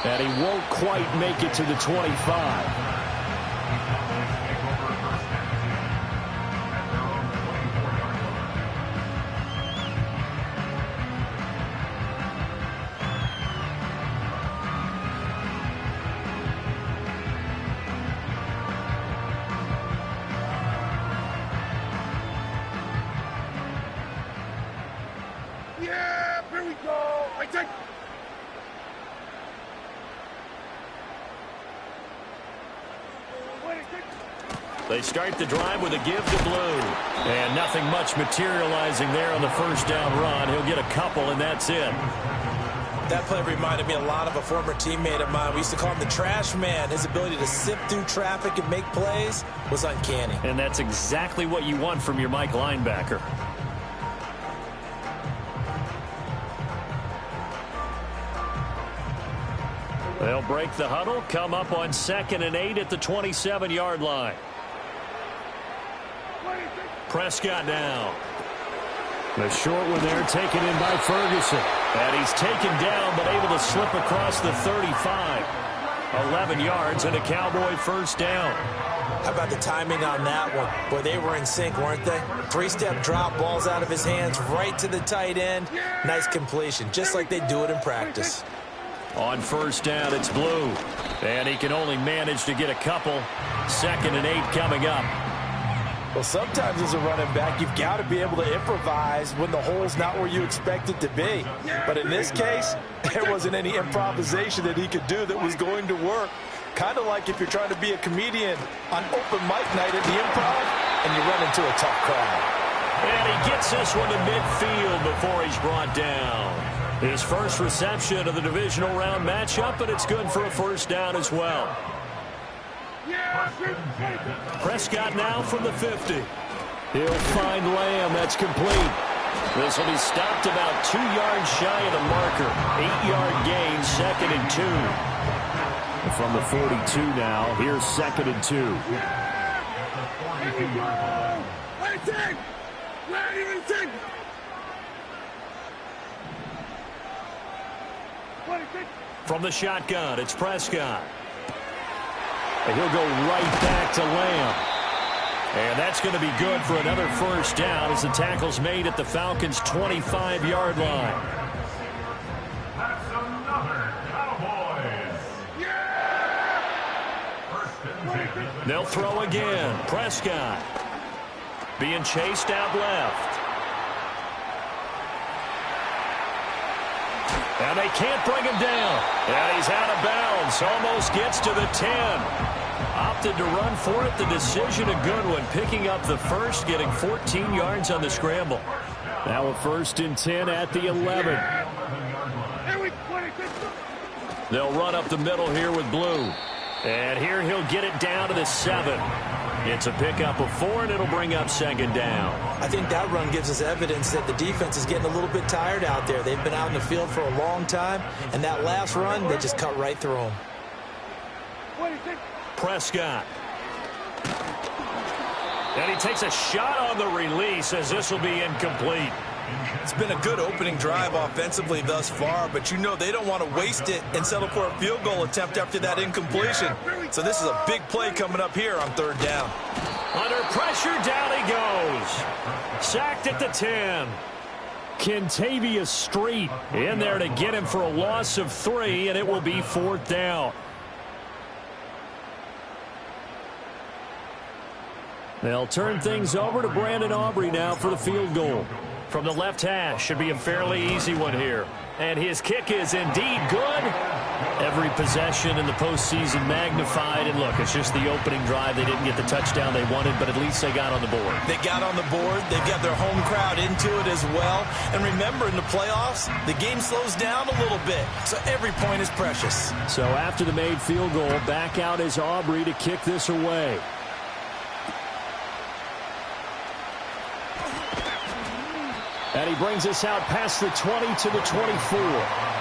And he won't quite make it to the 25. They start the drive with a give to Blue. And nothing much materializing there on the first down run. He'll get a couple, and that's it. That play reminded me a lot of a former teammate of mine. We used to call him the trash man. His ability to sift through traffic and make plays was uncanny. And that's exactly what you want from your Mike linebacker. They'll break the huddle, come up on 2nd and 8 at the 27-yard line. Prescott now. The short one there taken in by Ferguson. And he's taken down but able to slip across the 35. 11 yards and a Cowboy first down. How about the timing on that one? Boy, they were in sync, weren't they? 3-step drop, balls out of his hands, right to the tight end. Nice completion, just like they do it in practice. On first down, it's Blue. And he can only manage to get a couple. 2nd and 8 coming up. Well, sometimes as a running back, you've got to be able to improvise when the hole's not where you expect it to be. But in this case, there wasn't any improvisation that he could do that was going to work. Kind of like if you're trying to be a comedian on open mic night at the Improv and you run into a tough crowd. And he gets this one to midfield before he's brought down. His first reception of the divisional round matchup, and it's good for a first down as well. Prescott now from the 50. He'll find Lamb. That's complete. This will be stopped about 2 yards shy of the marker. 8-yard gain, 2nd and 2. And from the 42 now, here's 2nd and 2. From the shotgun, it's Prescott. And he'll go right back to Lamb. And that's going to be good for another first down as the tackle's made at the Falcons' 25-yard line. That's another Cowboys. Yeah! They'll throw again. Prescott being chased out left. And they can't bring him down. And he's out of bounds. Almost gets to the 10. Opted to run for it. The decision a good one. Picking up the first, getting 14 yards on the scramble. Now a 1st and 10 at the 11. They'll run up the middle here with Blue. And here he'll get it down to the 7. It's a pickup of 4, and it'll bring up 2nd down. I think that run gives us evidence that the defense is getting a little bit tired out there. They've been out in the field for a long time, and that last run, they just cut right through them. Prescott. And he takes a shot on the release as this will be incomplete. It's been a good opening drive offensively thus far, but you know they don't want to waste it and settle for a field goal attempt after that incompletion. So this is a big play coming up here on 3rd down. Under pressure, down he goes. Sacked at the 10. Kentavious Street in there to get him for a loss of 3, and it will be 4th down. They'll turn things over to Brandon Aubrey now for the field goal. From the left hash, should be a fairly easy one here. And his kick is indeed good. Every possession in the postseason magnified. And look, it's just the opening drive. They didn't get the touchdown they wanted, but at least they got on the board. They got on the board. They've got their home crowd into it as well. And remember, in the playoffs, the game slows down a little bit. So every point is precious. So after the made field goal, back out is Aubrey to kick this away. And he brings us out past the 20 to the 24.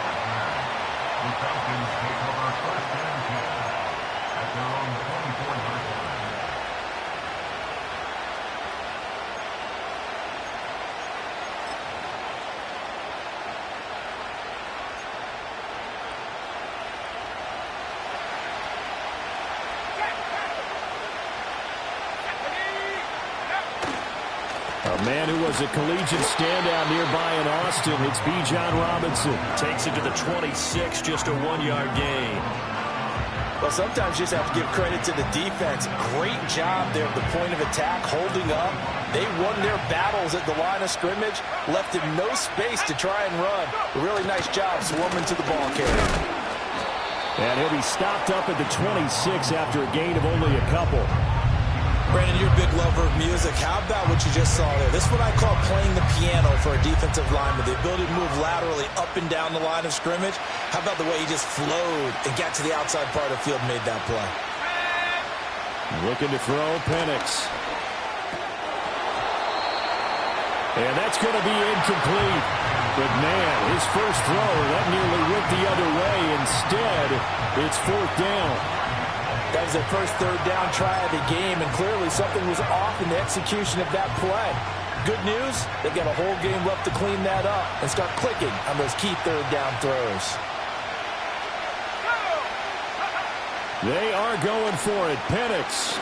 A man who was a collegiate standout nearby in Austin. It's B. John Robinson. Takes it to the 26, just a 1-yard gain. Well, sometimes you just have to give credit to the defense. Great job there at the point of attack, holding up. They won their battles at the line of scrimmage, left him no space to try and run. A really nice job swarming to the ball carrier. And he'll be stopped up at the 26 after a gain of only a couple. Brandon, you're a big lover of music. How about what you just saw there? This is what I call playing the piano for a defensive lineman. The ability to move laterally up and down the line of scrimmage. How about the way he just flowed and got to the outside part of the field and made that play? Looking to throw, Penix. And that's going to be incomplete. But, man, his first throw, that nearly went the other way. Instead, it's 4th down. That was their first 3rd down try of the game, and clearly something was off in the execution of that play. Good news, they've got a whole game left to clean that up and start clicking on those key 3rd down throws. They are going for it. Penix.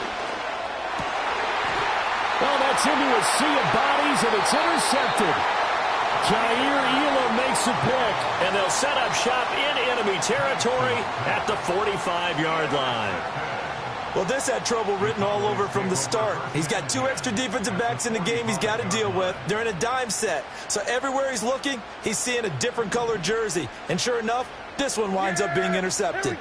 Oh, that's into a sea of bodies, and it's intercepted. Jair Elam makes a pick. And they'll set up shop in enemy territory at the 45-yard line. Well, this had trouble written all over from the start. He's got 2 extra defensive backs in the game he's got to deal with. They're in a dime set. So everywhere he's looking, he's seeing a different colored jersey. And sure enough, this one winds up being intercepted.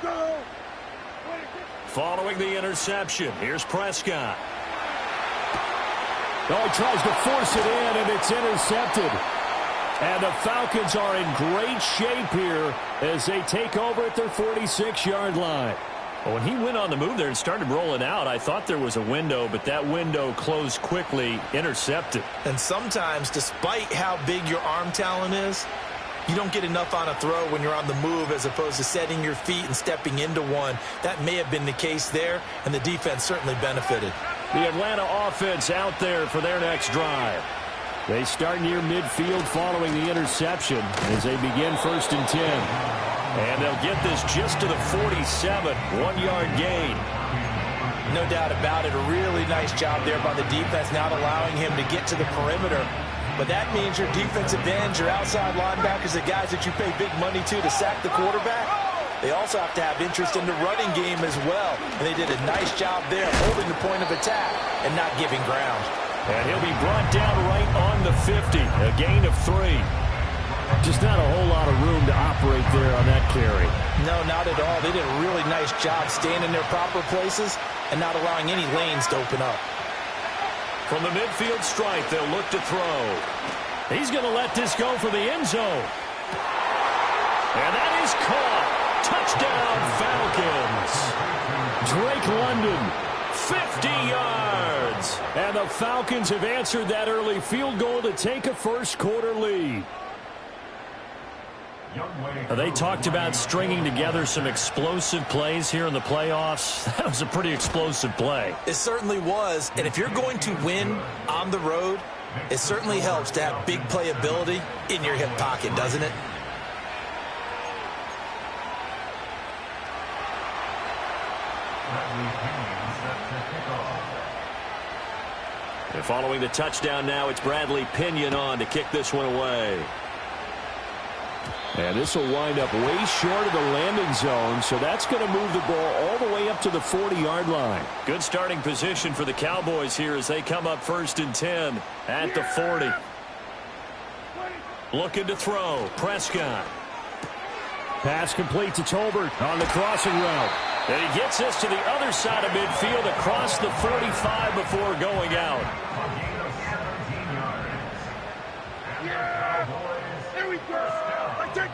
Following the interception, here's Prescott. Oh, he tries to force it in, and it's intercepted. And the Falcons are in great shape here as they take over at their 46-yard line. Well, when he went on the move there and started rolling out, I thought there was a window, but that window closed quickly, intercepted. And sometimes, despite how big your arm talent is, you don't get enough on a throw when you're on the move as opposed to setting your feet and stepping into one. That may have been the case there, and the defense certainly benefited. The Atlanta offense out there for their next drive. They start near midfield following the interception as they begin 1st and 10. And they'll get this just to the 47, 1-yard gain. No doubt about it. A really nice job there by the defense, not allowing him to get to the perimeter. But that means your defensive ends, your outside linebackers, the guys that you pay big money to sack the quarterback, they also have to have interest in the running game as well. And they did a nice job there holding the point of attack and not giving ground. And he'll be brought down right on the 50, a gain of 3. Just not a whole lot of room to operate there on that carry. No, not at all. They did a really nice job staying in their proper places and not allowing any lanes to open up. From the midfield stripe, they'll look to throw. He's going to let this go for the end zone. And that is caught. Touchdown, Falcons. Drake London, 50 yards. And the Falcons have answered that early field goal to take a first-quarter lead. They talked about stringing together some explosive plays here in the playoffs. That was a pretty explosive play. It certainly was. And if you're going to win on the road, it certainly helps to have big playability in your hip pocket, doesn't it? And following the touchdown now, it's Bradley Pinion on to kick this one away. And this will wind up way short of the landing zone, so that's going to move the ball all the way up to the 40-yard line. Good starting position for the Cowboys here as they come up 1st and 10 at the 40. Looking to throw, Prescott. Pass complete to Tolbert on the crossing route. And he gets this to the other side of midfield across the 45 before going out. There we go. I take.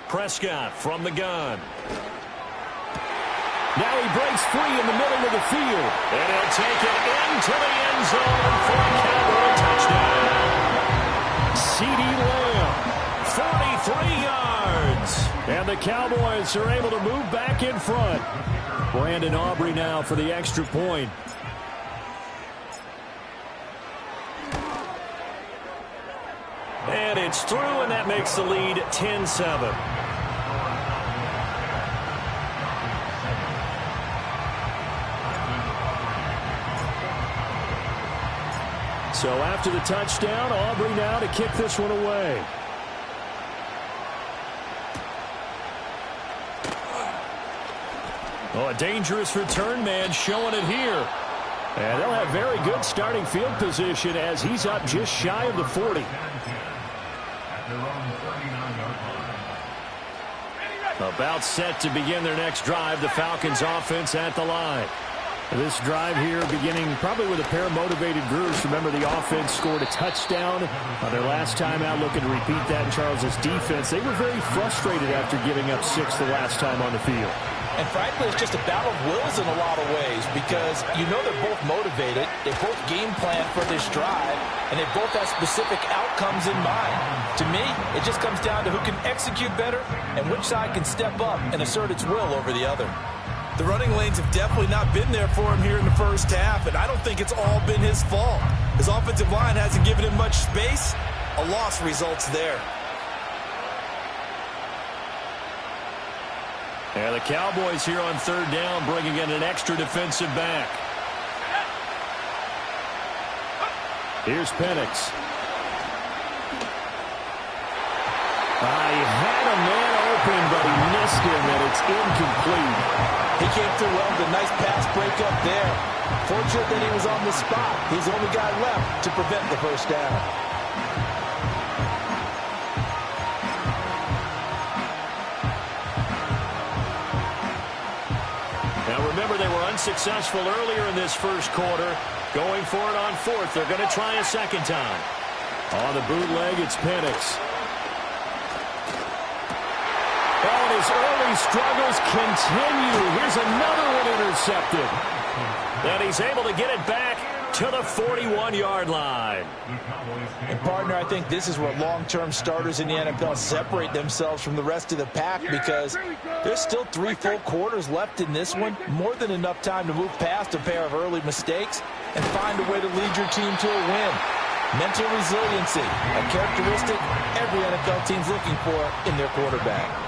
Prescott from the gun. Now he breaks free in the middle of the field. And he'll take it into the end zone for a Cowboy touchdown. CeeDee Lamb, 43 yards. And the Cowboys are able to move back in front. Brandon Aubrey now for the extra point. And it's through, and that makes the lead 10-7. So after the touchdown, Aubrey now to kick this one away. Oh, a dangerous return man showing it here. And they'll have very good starting field position as he's up just shy of the 40. About set to begin their next drive. The Falcons offense at the line. This drive here beginning probably with a pair of motivated groups. Remember, the offense scored a touchdown on their last time out, looking to repeat that in Charles's defense. They were very frustrated after giving up 6 the last time on the field. And frankly, it's just a battle of wills in a lot of ways because you know they're both motivated. They both game plan for this drive, and they both have specific outcomes in mind. To me, it just comes down to who can execute better and which side can step up and assert its will over the other. The running lanes have definitely not been there for him here in the first half, and I don't think it's all been his fault. His offensive line hasn't given him much space. A loss results there. And the Cowboys here on third down bringing in an extra defensive back. Here's Penix. He had a man open, but he missed him, and it's incomplete. He came through well with a nice pass breakup there. Fortunate that he was on the spot. He's the only guy left to prevent the first down. Now remember, they were unsuccessful earlier in this first quarter. Going for it on fourth. They're going to try a second time. On the bootleg, it's Penix. And his early struggles continue. Here's another one intercepted. And he's able to get it back to the 41-yard line. And partner, I think this is where long-term starters in the NFL separate themselves from the rest of the pack because there's still 3 full quarters left in this one. More than enough time to move past a pair of early mistakes and find a way to lead your team to a win. Mental resiliency, a characteristic every NFL team's looking for in their quarterback.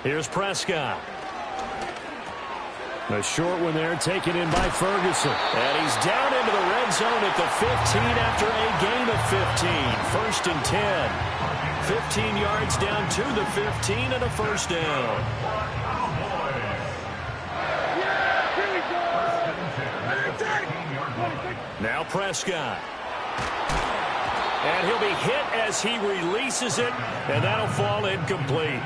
Here's Prescott. A short one there, taken in by Ferguson. And he's down into the red zone at the 15 after a gain of 15. First and 10. 15 yards down to the 15 and a first down. Now Prescott. And he'll be hit as he releases it, and that'll fall incomplete.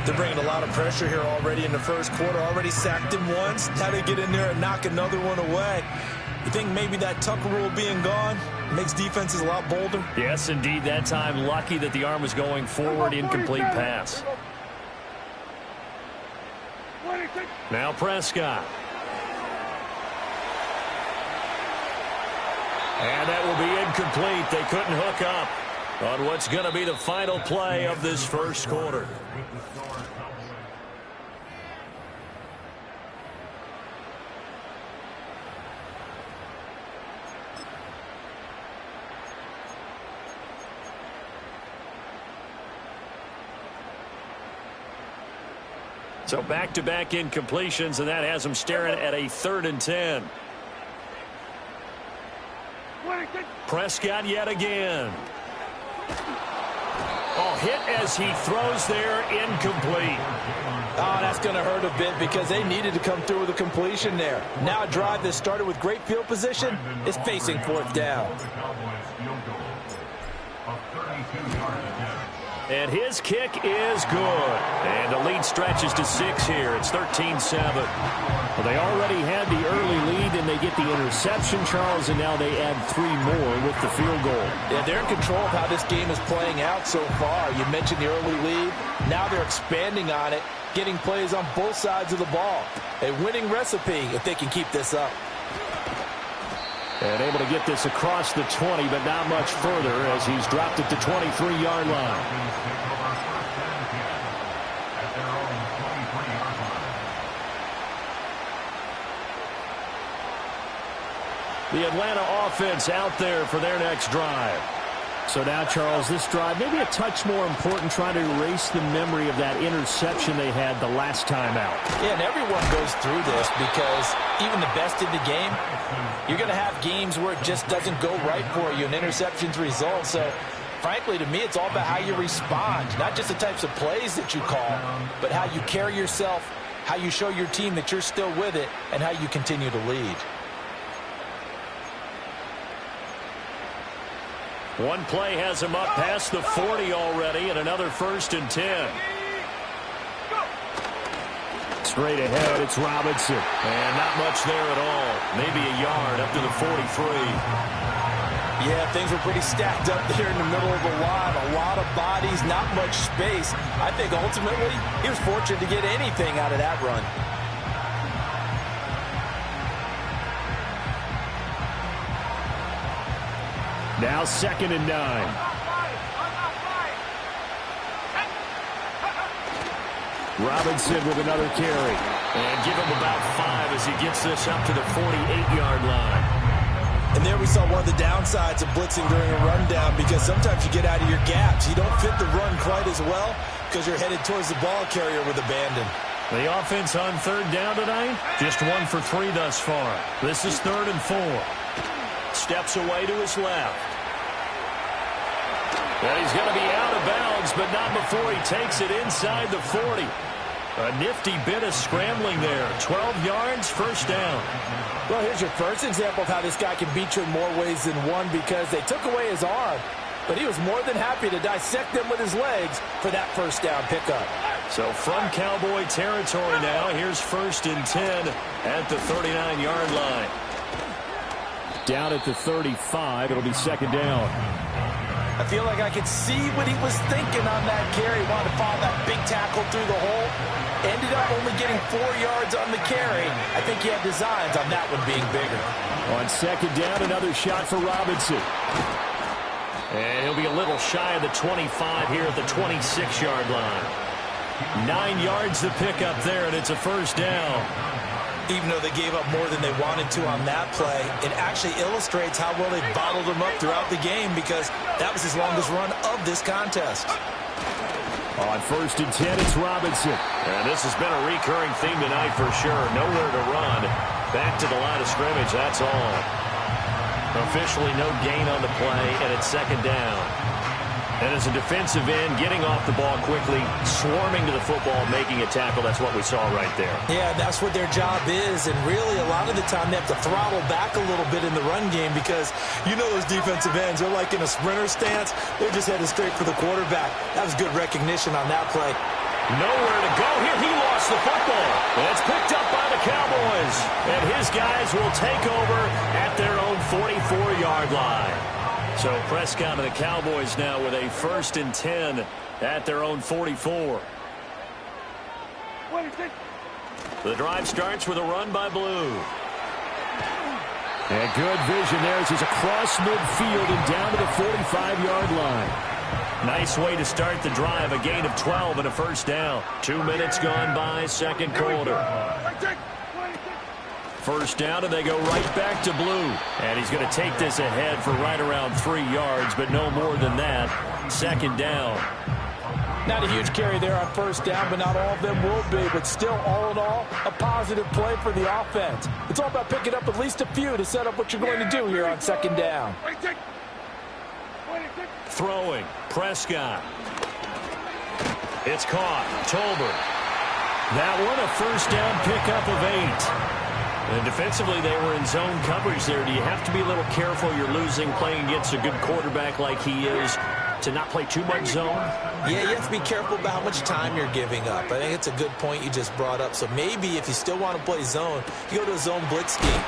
They're bringing a lot of pressure here already in the first quarter. Already sacked him once. Now they get in there and knock another one away. You think maybe that Tucker rule being gone makes defenses a lot bolder? Yes, indeed. That time, lucky that the arm was going forward. Incomplete pass. Now Prescott. And that will be incomplete. They couldn't hook up on what's going to be the final play of this first quarter. So back-to-back incompletions, and that has them staring at a 3rd and 10. Prescott yet again. Oh, hit as he throws there, incomplete. Oh, that's going to hurt a bit because they needed to come through with a completion there. Now a drive that started with great field position is facing 4th down. And his kick is good. And the lead stretches to 6 here. It's 13-7. Well, they already had the early lead, and they get the interception, Charles, and now they add 3 more with the field goal. Yeah, they're in control of how this game is playing out so far. You mentioned the early lead. Now they're expanding on it, getting plays on both sides of the ball. A winning recipe if they can keep this up. And able to get this across the 20, but not much further as he's dropped it to 23-yard line. The Atlanta offense out there for their next drive. So now, Charles, this drive maybe a touch more important, trying to erase the memory of that interception they had the last time out. Yeah, and everyone goes through this because even the best in the game, you're going to have games where it just doesn't go right for you and interceptions result. So, frankly, to me, it's all about how you respond, not just the types of plays that you call, but how you carry yourself, how you show your team that you're still with it, and how you continue to lead. One play has him up past the 40 already, and another 1st and 10. Straight ahead, it's Robinson. And not much there at all. Maybe a yard up to the 43. Yeah, things were pretty stacked up there in the middle of the line. A lot of bodies, not much space. I think ultimately he was fortunate to get anything out of that run. Now 2nd and 9. Robinson with another carry. And give him about 5 as he gets this up to the 48-yard line. And there we saw one of the downsides of blitzing during a rundown, because sometimes you get out of your gaps. You don't fit the run quite as well because you're headed towards the ball carrier with abandon. The offense on 3rd down tonight, just 1 for 3 thus far. This is 3rd and 4. Steps away to his left. And he's going to be out of bounds, but not before he takes it inside the 40. A nifty bit of scrambling there. 12 yards, 1st down. Well, here's your first example of how this guy can beat you in more ways than one, because they took away his arm, but he was more than happy to dissect them with his legs for that 1st down pickup. So from Cowboy territory now, here's 1st and 10 at the 39-yard line. Down at the 35, it'll be 2nd down. I feel like I could see what he was thinking on that carry. He wanted to follow that big tackle through the hole. Ended up only getting 4 yards on the carry. I think he had designs on that one being bigger. On 2nd down, another shot for Robinson. And he'll be a little shy of the 25 here at the 26-yard line. 9 yards to pick up there, and it's a 1st down. Even though they gave up more than they wanted to on that play, it actually illustrates how well they bottled him up throughout the game, because that was his longest run of this contest. On 1st and 10, it's Robinson. And this has been a recurring theme tonight for sure. Nowhere to run. Back to the line of scrimmage, that's all. Officially no gain on the play, and it's 2nd down. And as a defensive end, getting off the ball quickly, swarming to the football, making a tackle, that's what we saw right there. Yeah, that's what their job is, and really a lot of the time they have to throttle back a little bit in the run game, because you know those defensive ends, they're like in a sprinter stance. They're just headed straight for the quarterback. That was good recognition on that play. Nowhere to go here. He lost the football. And it's picked up by the Cowboys. And his guys will take over at their own 44-yard line. So Prescott and the Cowboys now with a 1st and 10 at their own 44. The drive starts with a run by Blue. And good vision there as he's across midfield and down to the 45-yard line. Nice way to start the drive. A gain of 12 and a 1st down. 2 minutes gone by, 2nd quarter. 1st down, and they go right back to Blue. And he's going to take this ahead for right around 3 yards, but no more than that. 2nd down. Not a huge carry there on 1st down, but not all of them will be. But still, all in all, a positive play for the offense. It's all about picking up at least a few to set up what you're going to do here on 2nd down. Throwing, Prescott. It's caught, Tolbert. That one a 1st down pickup of 8. And defensively, they were in zone coverage there. Do you have to be a little careful? You're losing, playing against a good quarterback like he is, to not play too much zone? Yeah, you have to be careful about how much time you're giving up. I think it's a good point you just brought up. So maybe if you still want to play zone, you go to a zone blitz scheme,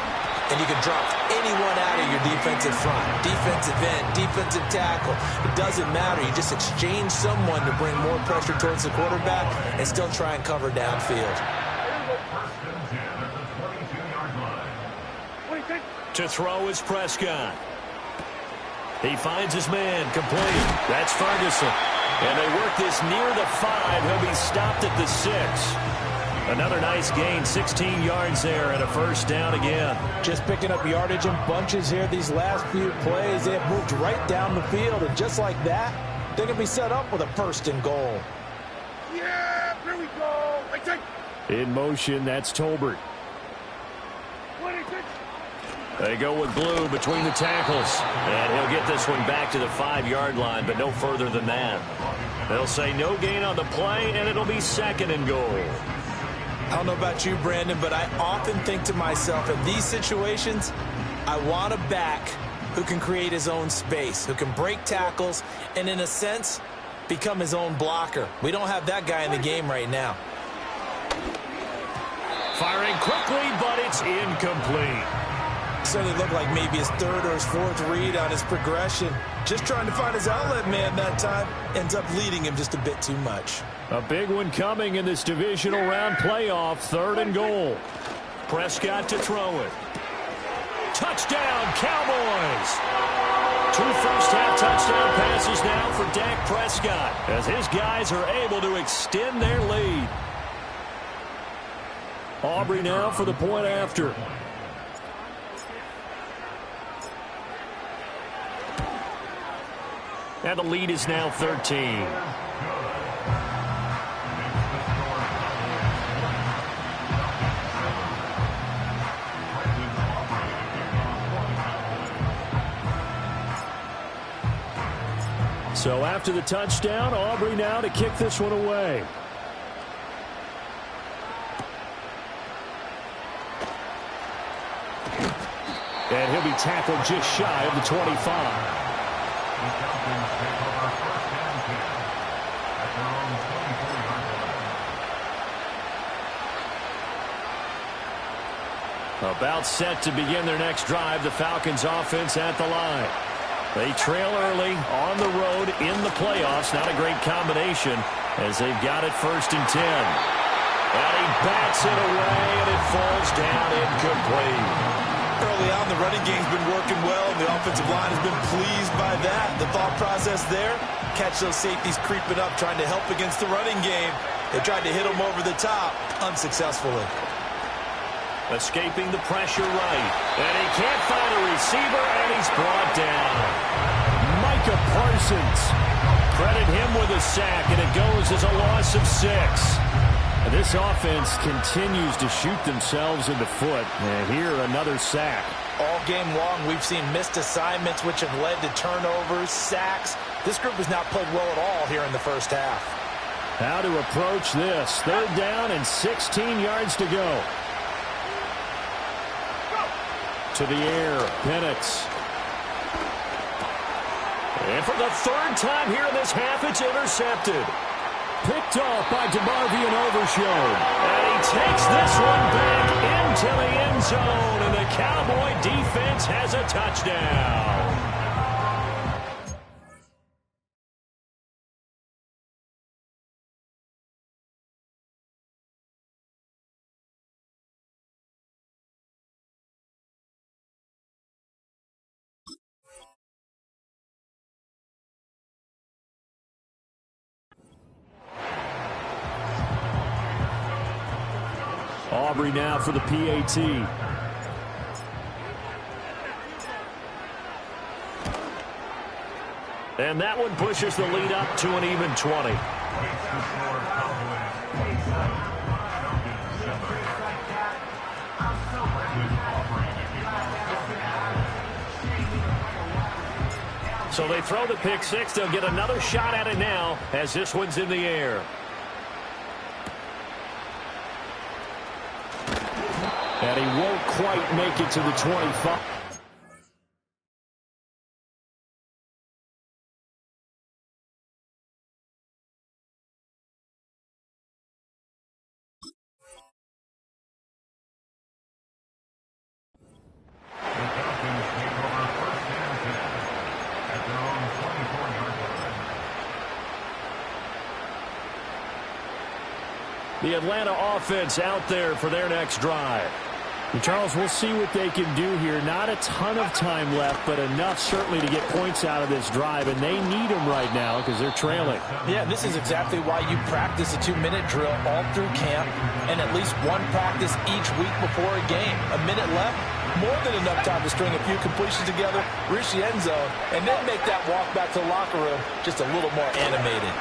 and you can drop anyone out of your defensive front, defensive end, defensive tackle. It doesn't matter. You just exchange someone to bring more pressure towards the quarterback and still try and cover downfield. To throw is Prescott. He finds his man, complete. That's Ferguson. And they work this near the 5. He'll be stopped at the 6. Another nice gain, 16 yards there and a first down again. Just picking up yardage in bunches here these last few plays. They have moved right down the field, and just like that, they're going to be set up with a first and goal. Yeah, here we go. I take. In motion, that's Tolbert. 26. They go with Blue between the tackles. And he'll get this one back to the 5-yard line, but no further than that. They'll say no gain on the play, and it'll be second and goal. I don't know about you, Brandon, but I often think to myself, in these situations, I want a back who can create his own space, who can break tackles, and in a sense, become his own blocker. We don't have that guy in the game right now. Firing quickly, but it's incomplete. Certainly looked like maybe his third or his fourth read on his progression. Just trying to find his outlet man that time. Ends up leading him just a bit too much. A big one coming in this divisional round playoff. Third and goal. Prescott to throw it. Touchdown, Cowboys! 2 first-half touchdown passes now for Dak Prescott as his guys are able to extend their lead. Aubrey now for the point after. And the lead is now 13. So after the touchdown, Aubrey now to kick this one away. And he'll be tackled just shy of the 25. About set to begin their next drive, the Falcons offense at the line. They trail early on the road in the playoffs. Not a great combination as they've got it 1st and 10. And he bats it away, and it falls down incomplete. Early on, the running game's been working well, and the offensive line has been pleased by that. The thought process there, catch those safeties creeping up, trying to help against the running game. They tried to hit them over the top, unsuccessfully. Escaping the pressure right. And he can't find a receiver, and he's brought down. Micah Parsons. Credit him with a sack, and it goes as a loss of 6. And this offense continues to shoot themselves in the foot. And here, another sack. All game long, we've seen missed assignments, which have led to turnovers, sacks. This group has not played well at all here in the first half. How to approach this. 3rd down and 16 yards to go. To the air, Penix. And for the 3rd time here in this half, it's intercepted. Picked off by DeMarvin Overshown. And he takes this one back into the end zone, and the Cowboy defense has a touchdown. Aubrey now for the PAT. And that one pushes the lead up to an even 20. So they throw the pick 6. They'll get another shot at it now as this one's in the air. And he won't quite make it to the 25. The Atlanta offense out there for their next drive. Charles, we'll see what they can do here. Not a ton of time left, but enough certainly to get points out of this drive, and they need them right now because they're trailing. Yeah, this is exactly why you practice a 2-minute drill all through camp and at least one practice each week before a game. A minute left, more than enough time to string a few completions together, reach the end zone, and then make that walk back to the locker room just a little more animated.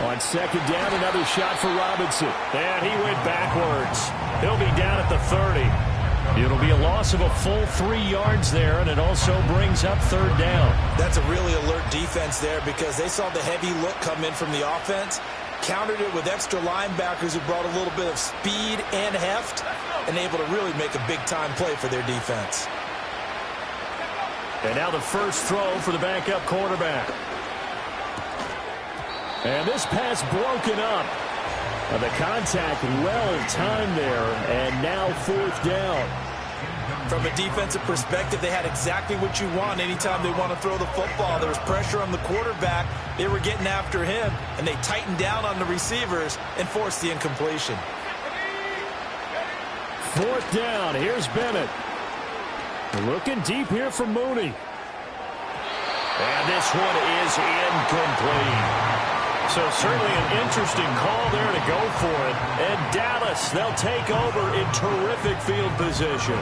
On second down, another shot for Robinson. And he went backwards. He'll be down at the 30. It'll be a loss of a full 3 yards there, and it also brings up third down. That's a really alert defense there because they saw the heavy look come in from the offense, countered it with extra linebackers who brought a little bit of speed and heft, and able to really make a big-time play for their defense. And now the first throw for the backup quarterback. And this pass broken up. The contact well-timed there, and now fourth down. From a defensive perspective, they had exactly what you want anytime they want to throw the football. There was pressure on the quarterback. They were getting after him, and they tightened down on the receivers and forced the incompletion. Fourth down. Here's Bennett. Looking deep here for Mooney. And this one is incomplete. So certainly an interesting call there to go for it. And Dallas, they'll take over in terrific field position.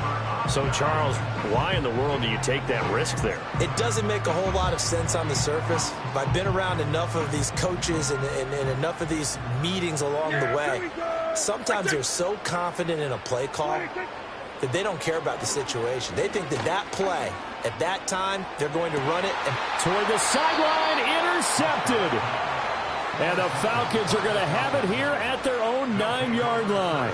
So, Charles, why in the world do you take that risk there? It doesn't make a whole lot of sense on the surface. I've been around enough of these coaches and enough of these meetings along the way. Sometimes they're so confident in a play call that they don't care about the situation. They think that that play, at that time, they're going to run it. And toward the sideline, intercepted. And the Falcons are going to have it here at their own 9-yard line.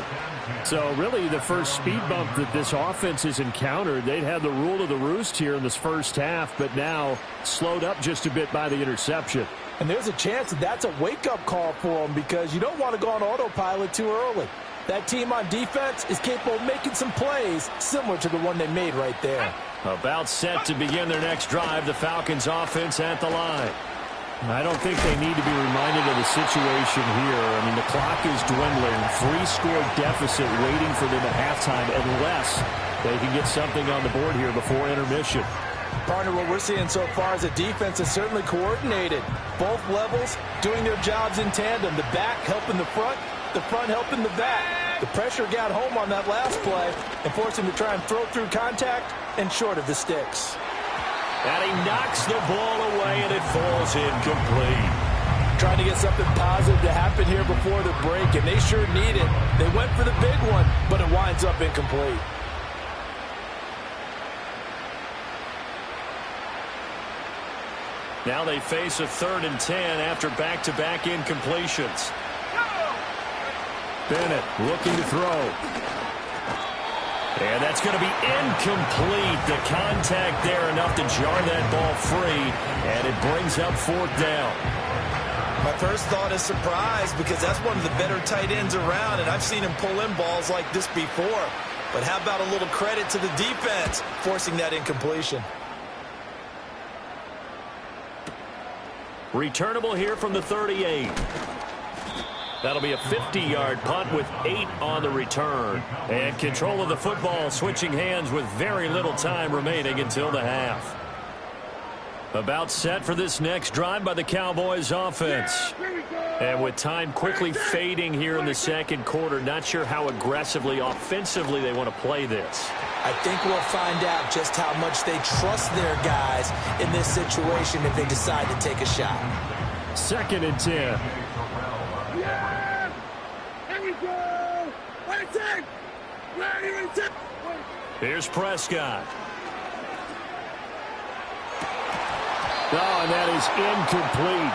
So really the first speed bump that this offense has encountered, they'd had the rule of the roost here in this first half, but now slowed up just a bit by the interception. And there's a chance that that's a wake-up call for them because you don't want to go on autopilot too early. That team on defense is capable of making some plays similar to the one they made right there. About set to begin their next drive, the Falcons offense at the line. I don't think they need to be reminded of the situation here. I mean, the clock is dwindling. 3-score deficit waiting for them at halftime unless they can get something on the board here before intermission. Partner, what we're seeing so far is a defense is certainly coordinated. Both levels doing their jobs in tandem. The back helping the front helping the back. The pressure got home on that last play and forced him to try and throw through contact and short of the sticks. And he knocks the ball away, and it falls incomplete. Trying to get something positive to happen here before the break, and they sure need it. They went for the big one, but it winds up incomplete. Now they face a 3rd and 10 after back-to-back incompletions. Bennett looking to throw. And that's going to be incomplete. The contact there enough to jar that ball free, and it brings up fourth down. My first thought is surprise because that's one of the better tight ends around, and I've seen him pull in balls like this before. But how about a little credit to the defense forcing that incompletion? Returnable here from the 38. That'll be a 50-yard punt with 8 on the return. And control of the football switching hands with very little time remaining until the half. About set for this next drive by the Cowboys offense. And with time quickly fading here in the second quarter, not sure how aggressively, offensively they want to play this. I think we'll find out just how much they trust their guys in this situation if they decide to take a shot. 2nd and 10. Yeah! Here we go! Waiting! Waiting! Here's Prescott. Oh, and that is incomplete.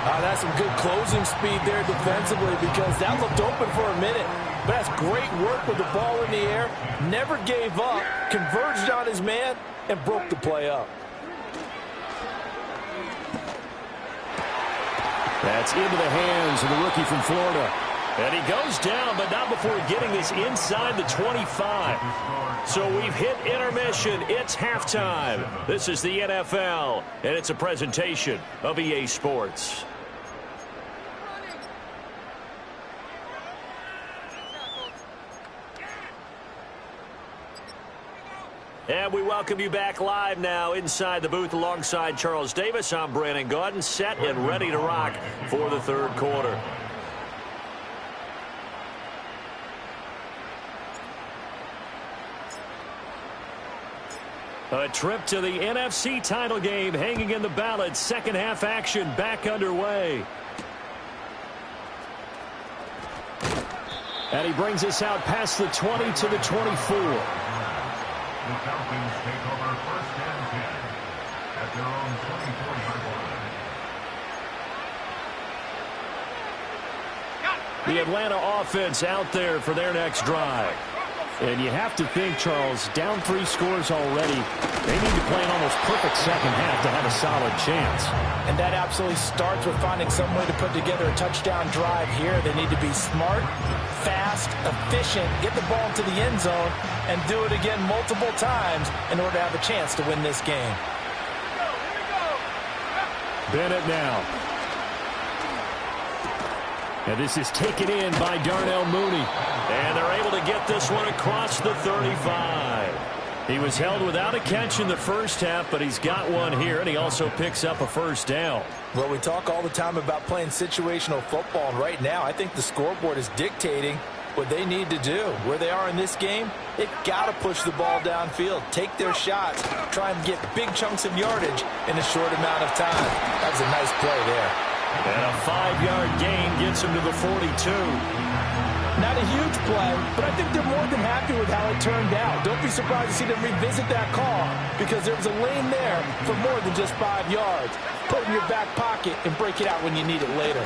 That's some good closing speed there defensively because that looked open for a minute. But that's great work with the ball in the air. Never gave up, converged on his man, and broke the play up. That's into the hands of the rookie from Florida. And he goes down, but not before getting this inside the 25. So we've hit intermission. It's halftime. This is the NFL, and it's a presentation of EA Sports. And we welcome you back live now inside the booth alongside Charles Davis. I'm Brandon Gaudin, set and ready to rock for the third quarter. A trip to the NFC title game hanging in the balance. Second half action back underway. And he brings us out past the 20 to the 24. The Falcons take over first and 10 at their own 24-yard line. The Atlanta offense out there for their next drive. And you have to think, Charles, down 3 scores already. They need to play an almost perfect second half to have a solid chance. And that absolutely starts with finding some way to put together a touchdown drive here. They need to be smart, fast, efficient, get the ball into the end zone, and do it again multiple times in order to have a chance to win this game. Bennett now. And this is taken in by Darnell Mooney. And they're able to get this one across the 35. He was held without a catch in the first half, but he's got one here, and he also picks up a first down. Well, we talk all the time about playing situational football, and right now I think the scoreboard is dictating what they need to do. Where they are in this game, they've got to push the ball downfield, take their shots, try and get big chunks of yardage in a short amount of time. That was a nice play there. And a 5-yard gain gets him to the 42. Not a huge play, but I think they're more than happy with how it turned out. Don't be surprised to see them revisit that call because there was a lane there for more than just 5 yards. Put it in your back pocket and break it out when you need it later.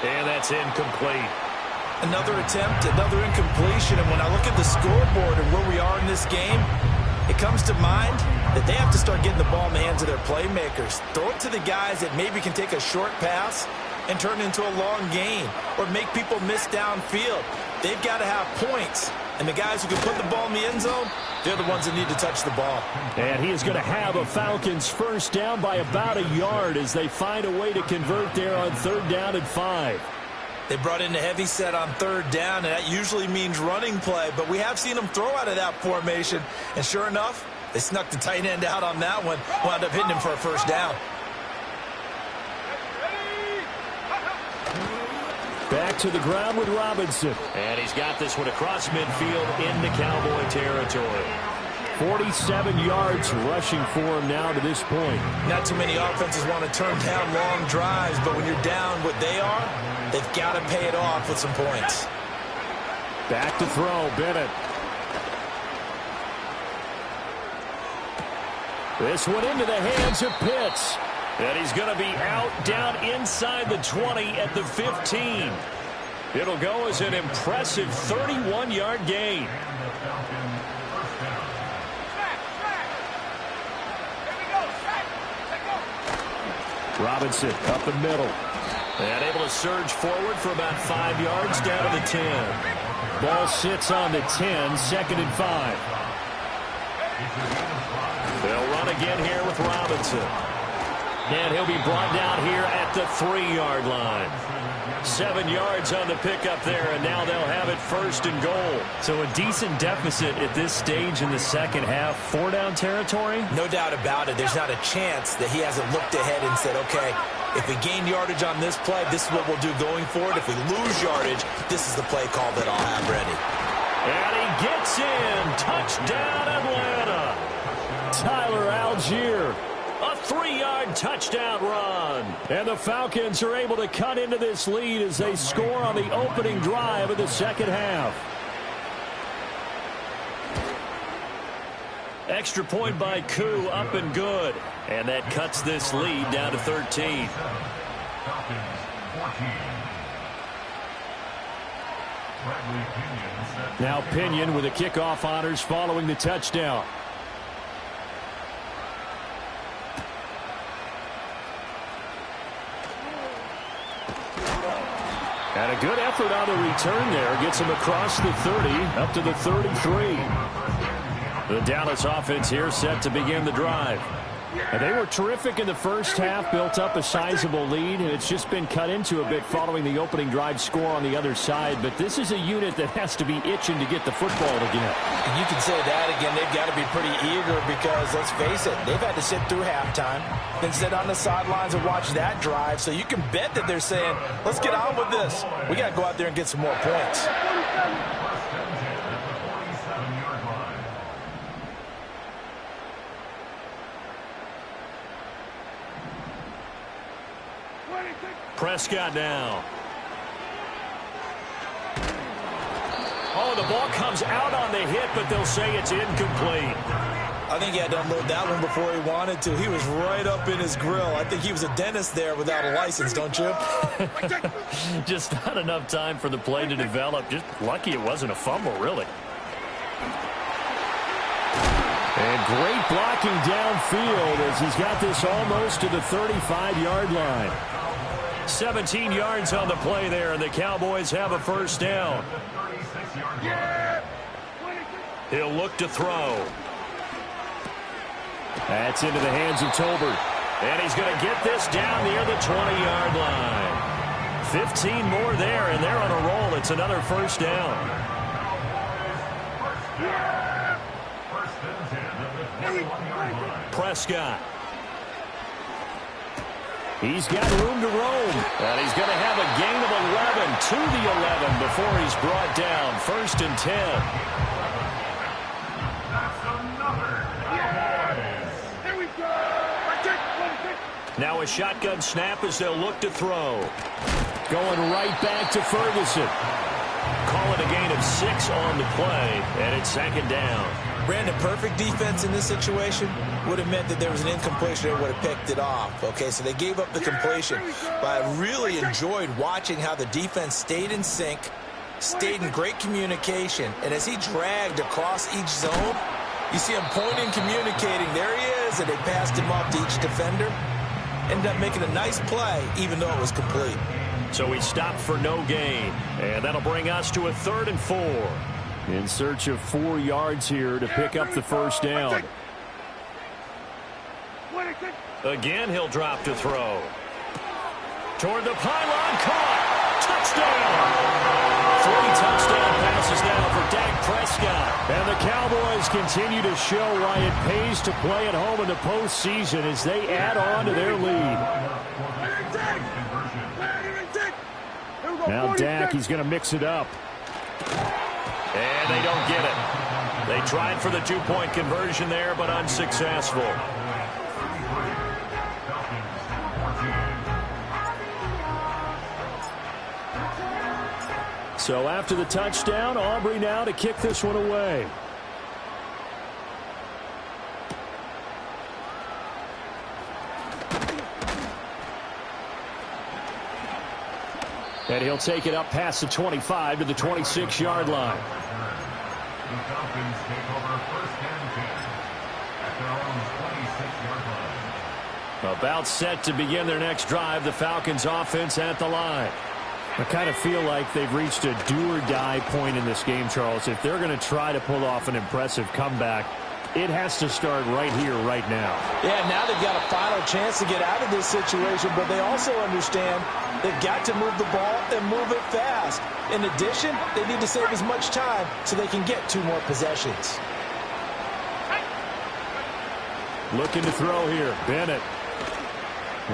And that's incomplete. Another attempt, another incompletion, and when I look at the scoreboard and where we are in this game, it comes to mind that they have to start getting the ball in the hands of their playmakers. Throw it to the guys that maybe can take a short pass and turn it into a long gain or make people miss downfield. They've got to have points, and the guys who can put the ball in the end zone, they're the ones that need to touch the ball. And he is going to have a Falcons first down by about a yard as they find a way to convert there on 3rd down and 5. They brought in a heavy set on 3rd down, and that usually means running play, but we have seen them throw out of that formation, and sure enough, they snuck the tight end out on that one, wound up hitting him for a first down. Back to the ground with Robinson. And he's got this one across midfield into Cowboy territory. 47 yards rushing for him now to this point. Not too many offenses want to turn down long drives, but when you're down what they are, they've got to pay it off with some points. Back to throw, Bennett. This one into the hands of Pitts. And he's going to be out down inside the 20 at the 15. It'll go as an impressive 31-yard gain. Robinson up the middle. And able to surge forward for about 5 yards down to the 10. Ball sits on the 10, 2nd and 5. They'll run again here with Robinson. And he'll be brought down here at the 3-yard line. 7 yards on the pickup there, and now they'll have it 1st and goal. So a decent deficit at this stage in the second half. 4-down territory? No doubt about it. There's not a chance that he hasn't looked ahead and said, okay, if we gain yardage on this play, this is what we'll do going forward. If we lose yardage, this is the play call that I'll have ready. And he gets in. Touchdown, Atlanta. Tyler Algier. A 3-yard touchdown run. And the Falcons are able to cut into this lead as they score on the opening drive of the second half. Extra point by Koo, up and good. And that cuts this lead down to 13. Now Pinion with the kickoff honors following the touchdown. And a good effort on the return there. Gets him across the 30, up to the 33. The Dallas offense here set to begin the drive. And they were terrific in the first half, built up a sizable lead, and it's just been cut into a bit following the opening drive score on the other side. But this is a unit that has to be itching to get the football again. And you can say that again. They've got to be pretty eager because, let's face it, they've had to sit through halftime, then sit on the sidelines and watch that drive. So you can bet that they're saying, let's get on with this. We got to go out there and get some more points. Prescott now. Oh, the ball comes out on the hit, but they'll say it's incomplete. I think he had to unload that one before he wanted to. He was right up in his grill. I think he was a dentist there without a license, don't you? Just not enough time for the play to develop. Just lucky it wasn't a fumble, really. And great blocking downfield as he's got this almost to the 35-yard line. 17 yards on the play there, and the Cowboys have a first down. He'll look to throw. That's into the hands of Tolbert. And he's going to get this down near the 20-yard line. 15 more there, and they're on a roll. It's another first down. Prescott. He's got room to roam. And he's going to have a gain of 11 to the 11 before he's brought down. First and 10. Now a shotgun snap as they'll look to throw. Going right back to Ferguson. Call it a gain of 6 on the play, and it's second down. Brandon, perfect defense in this situation would have meant that there was an incompletion that would have picked it off. Okay, so they gave up the completion. But I really enjoyed watching how the defense stayed in sync, stayed in great communication, and as he dragged across each zone, you see him pointing, communicating. There he is, and they passed him off to each defender. Ended up making a nice play, even though it was complete. So he stopped for no gain, and that'll bring us to a 3rd and 4. In search of 4 yards here to pick up the first down. Again, he'll drop to throw. Toward the pylon, caught. Touchdown! 3 touchdown passes now for Dak Prescott. And the Cowboys continue to show why it pays to play at home in the postseason as they add on to their lead. Now Dak, he's going to mix it up. And they don't get it. They tried for the 2-point conversion there, but unsuccessful. So after the touchdown, Aubrey now to kick this one away. And he'll take it up past the 25 to the 26-yard line. The Falcons take over first and 10 at their own 26-yard line. About set to begin their next drive. The Falcons offense at the line. I kind of feel like they've reached a do-or-die point in this game, Charles. If they're going to try to pull off an impressive comeback, it has to start right here, right now. Yeah, now they've got a final chance to get out of this situation, but they also understand they've got to move the ball and move it fast. In addition, they need to save as much time so they can get 2 more possessions. Looking to throw here, Bennett.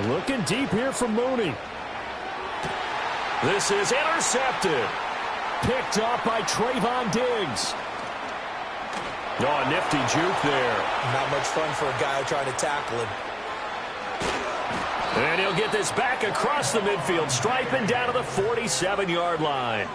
Looking deep here from Mooney. This is intercepted. Picked up by Trayvon Diggs. Oh, a nifty juke there. Not much fun for a guy trying to tackle him. And he'll get this back across the midfield, striping down to the 47-yard line.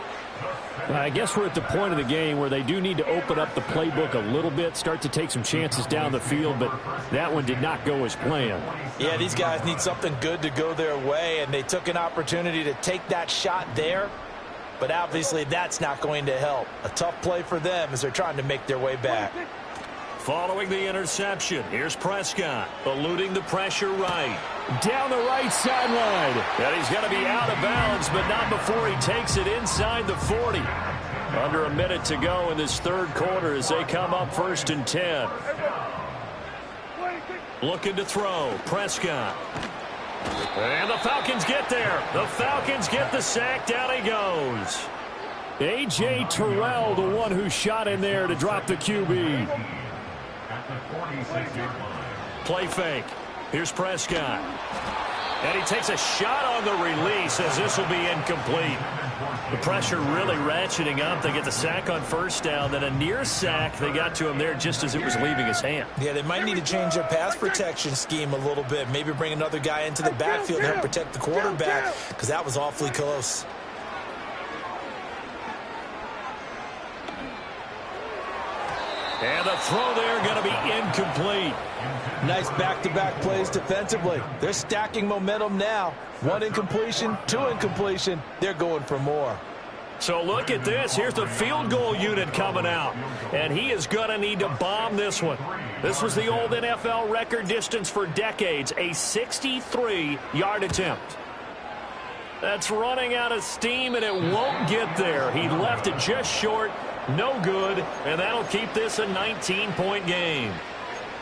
I guess we're at the point of the game where they do need to open up the playbook a little bit, start to take some chances down the field, but that one did not go as planned. Yeah, these guys need something good to go their way, and they took an opportunity to take that shot there, but obviously that's not going to help. A tough play for them as they're trying to make their way back. Following the interception, here's Prescott, eluding the pressure right. Down the right sideline. And he's going to be out of bounds, but not before he takes it inside the 40. Under a minute to go in this 3rd quarter as they come up 1st and 10. Looking to throw. Prescott. And the Falcons get there. The Falcons get the sack. Down he goes. A.J. Terrell, the one who shot in there to drop the QB. At the 46-yard line. Play fake. Here's Prescott. And he takes a shot on the release as this will be incomplete. The pressure really ratcheting up. They get the sack on first down. Then a near sack. They got to him there just as it was leaving his hand. Yeah, they might need to change their pass protection scheme a little bit. Maybe bring another guy into the backfield to help protect the quarterback, because that was awfully close. And the throw there going to be incomplete. Nice back-to-back plays defensively. They're stacking momentum now. 1 incompletion, 2 incompletion. They're going for more. So look at this. Here's the field goal unit coming out. And he is going to need to bomb this one. This was the old NFL record distance for decades, a 63-yard attempt. That's running out of steam, and it won't get there. He left it just short. No good, and that'll keep this a 19-point game.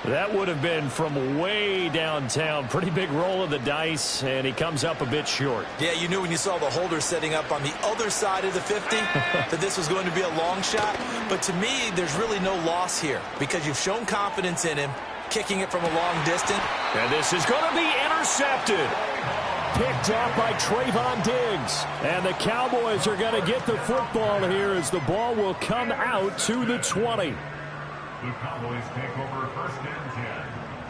That would have been from way downtown. Pretty big roll of the dice, and he comes up a bit short. Yeah, you knew when you saw the holder setting up on the other side of the 50 that this was going to be a long shot. But to me, there's really no loss here because you've shown confidence in him, kicking it from a long distance. And this is going to be intercepted. Picked off by Trayvon Diggs. And the Cowboys are going to get the football here as the ball will come out to the 20. The Cowboys take over first and 10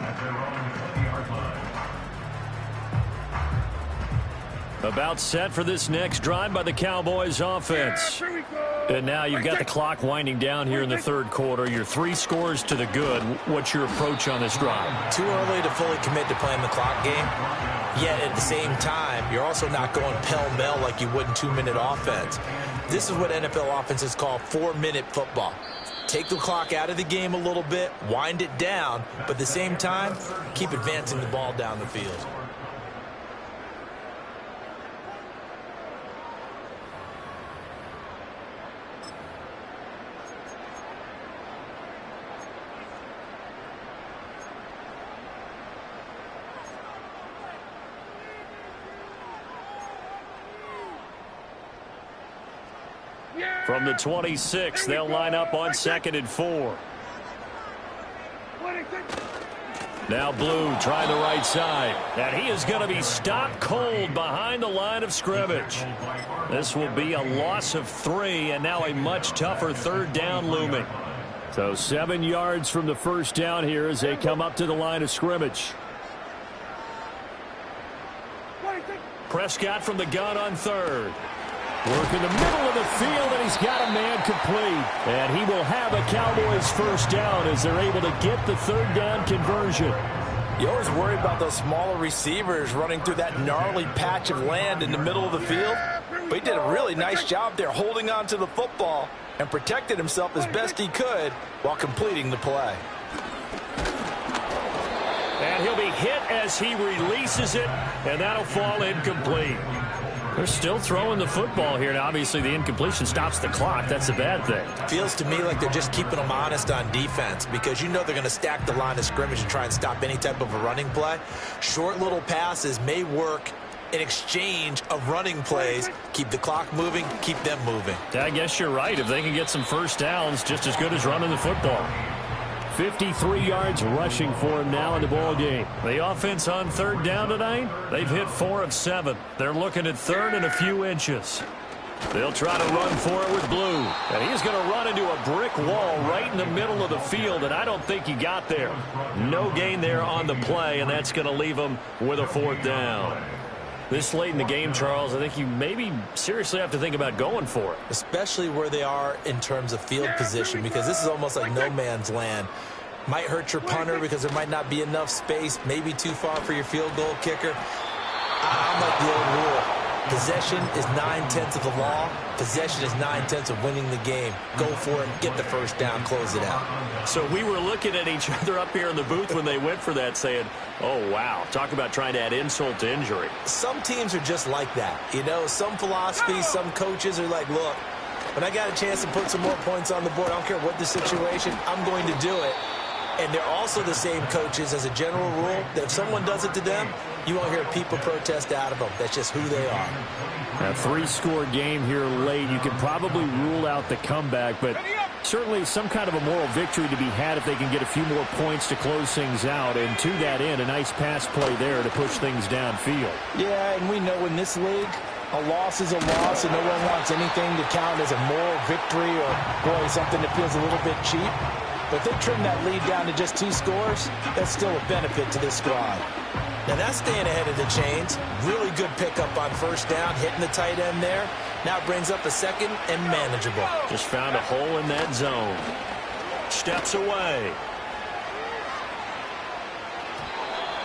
at their own 20-yard line. About set for this next drive by the Cowboys offense. And now you've got the clock winding down here in the third quarter. Your 3 scores to the good. What's your approach on this drive? Too early to fully commit to playing the clock game. Yet at the same time, you're also not going pell-mell like you would in 2-minute offense. This is what NFL offenses call 4-minute football. Take the clock out of the game a little bit, wind it down, but at the same time, keep advancing the ball down the field. From the 26, they'll line up on 2nd and 4. Now Blue trying the right side. And he is going to be stopped cold behind the line of scrimmage. This will be a loss of 3, and now a much tougher 3rd down looming. So 7 yards from the first down here as they come up to the line of scrimmage. Prescott from the gun on 3rd. Work in the middle of the field, and he's got a man complete. And he will have a Cowboys first down as they're able to get the 3rd down conversion. You always worry about those smaller receivers running through that gnarly patch of land in the middle of the field. But he did a really nice job there holding on to the football and protected himself as best he could while completing the play. And he'll be hit as he releases it, and that'll fall incomplete. They're still throwing the football here. Now, obviously, the incompletion stops the clock. That's a bad thing. Feels to me like they're just keeping them honest on defense because you know they're going to stack the line of scrimmage and try and stop any type of a running play. Short little passes may work in exchange of running plays. Keep the clock moving, keep them moving. I guess you're right. If they can get some first downs, just as good as running the football. 53 yards rushing for him now in the ball game. The offense on 3rd down tonight, they've hit 4 of 7. They're looking at 3rd and a few inches. They'll try to run for it with Blue. And he's going to run into a brick wall right in the middle of the field, and I don't think he got there. No gain there on the play, and that's going to leave him with a 4th down. This late in the game, Charles, I think you maybe seriously have to think about going for it. Especially where they are in terms of field position, because this is almost like no man's land. Might hurt your punter because there might not be enough space, maybe too far for your field goal kicker. I'm like the old rule. Possession is 9/10 of the law. Possession is 9/10 of winning the game. Go for it, get the first down, close it out. So we were looking at each other up here in the booth when they went for that saying, oh, wow, talk about trying to add insult to injury. Some teams are just like that. You know, some philosophies, some coaches are like, look, when I got a chance to put some more points on the board, I don't care what the situation, I'm going to do it. And they're also the same coaches as a general rule that if someone does it to them, you won't hear people protest out of them. That's just who they are. A 3-score game here late. You can probably rule out the comeback, but certainly some kind of a moral victory to be had if they can get a few more points to close things out. And to that end, a nice pass play there to push things downfield. Yeah, and we know in this league, a loss is a loss, and no one wants anything to count as a moral victory or, boy, something that feels a little bit cheap. But if they trim that lead down to just 2 scores, that's still a benefit to this squad. Now that's staying ahead of the chains. Really good pickup on first down, hitting the tight end there. Now it brings up a second and manageable. Just found a hole in that zone. Steps away.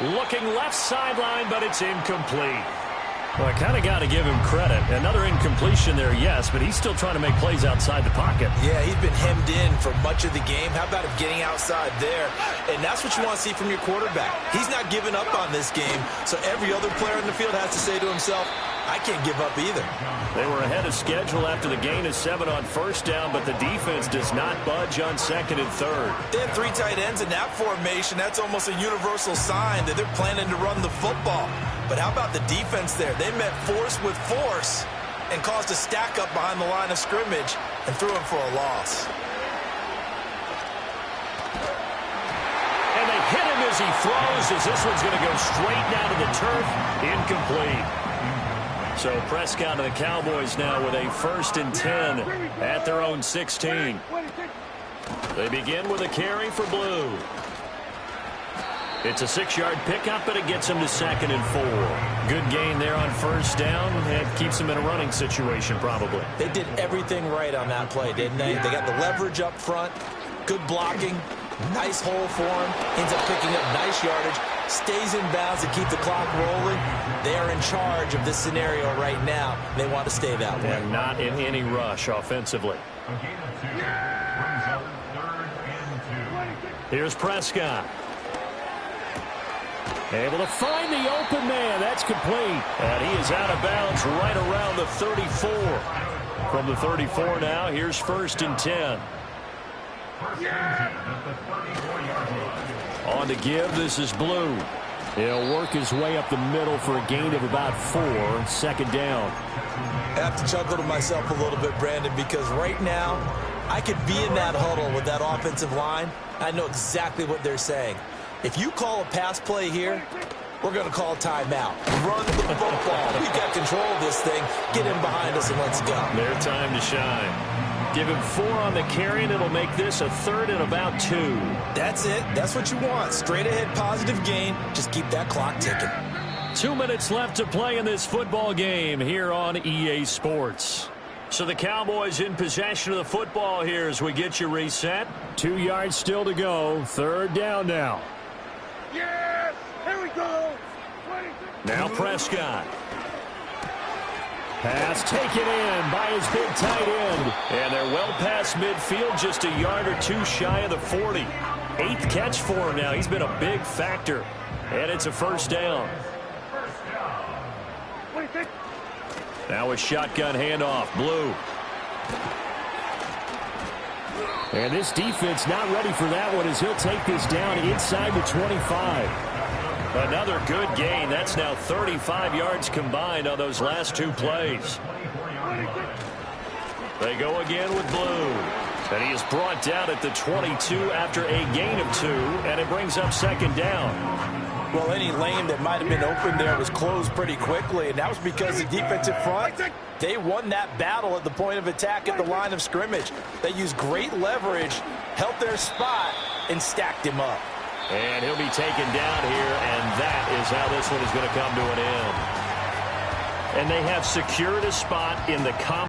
Looking left sideline, but it's incomplete. Well, I kind of got to give him credit. Another incompletion there, yes, but he's still trying to make plays outside the pocket. Yeah, he's been hemmed in for much of the game. How about him getting outside there? And that's what you want to see from your quarterback. He's not giving up on this game, so every other player in the field has to say to himself, I can't give up either. They were ahead of schedule after the gain of 7 on first down, but the defense does not budge on second and third. They have 3 tight ends in that formation. That's almost a universal sign that they're planning to run the football. But how about the defense there? They met force with force and caused a stack up behind the line of scrimmage and threw him for a loss. And they hit him as he throws, as this one's going to go straight down to the turf. Incomplete. So Prescott and the Cowboys now with a 1st and 10 at their own 16. They begin with a carry for Blue. It's a 6-yard pickup, but it gets him to 2nd and 4. Good gain there on first down. It keeps him in a running situation, probably. They did everything right on that play, didn't they? They got the leverage up front, good blocking, nice hole for him, ends up picking up nice yardage, stays in bounds to keep the clock rolling. They are in charge of this scenario right now. They want to stay that way. And not in any rush offensively. Here's Prescott. Able to find the open man. That's complete. And he is out of bounds right around the 34. From the 34 now, here's 1st and 10. On to give, this is Blue. He'll work his way up the middle for a gain of about 4. 2nd down. I have to chuckle to myself a little bit, Brandon, because right now, I could be in that huddle with that offensive line. I know exactly what they're saying. If you call a pass play here, we're going to call timeout. Run the football. We've got control of this thing. Get in behind us and let's go. Their time to shine. Give him 4 on the carry, and it'll make this a 3rd and about 2. That's it. That's what you want. Straight ahead positive gain. Just keep that clock ticking. 2 minutes left to play in this football game here on EA Sports. So the Cowboys in possession of the football here as we get you reset. 2 yards still to go. 3rd down now. Yes! Here we go! Now Prescott. Pass taken in by his big tight end. And they're well past midfield, just a yard or 2 shy of the 40. 8th catch for him now. He's been a big factor. And it's a 1st down. Now a shotgun handoff. Blue. And this defense not ready for that one as he'll take this down inside the 25. Another good gain. That's now 35 yards combined on those last 2 plays. They go again with Blue. And he is brought down at the 22 after a gain of 2, and it brings up 2nd down. Well, any lane that might have been open there was closed pretty quickly, and that was because the defensive front, they won that battle at the point of attack at the line of scrimmage. They used great leverage, held their spot, and stacked him up. And he'll be taken down here, and that is how this one is going to come to an end. And they have secured a spot in the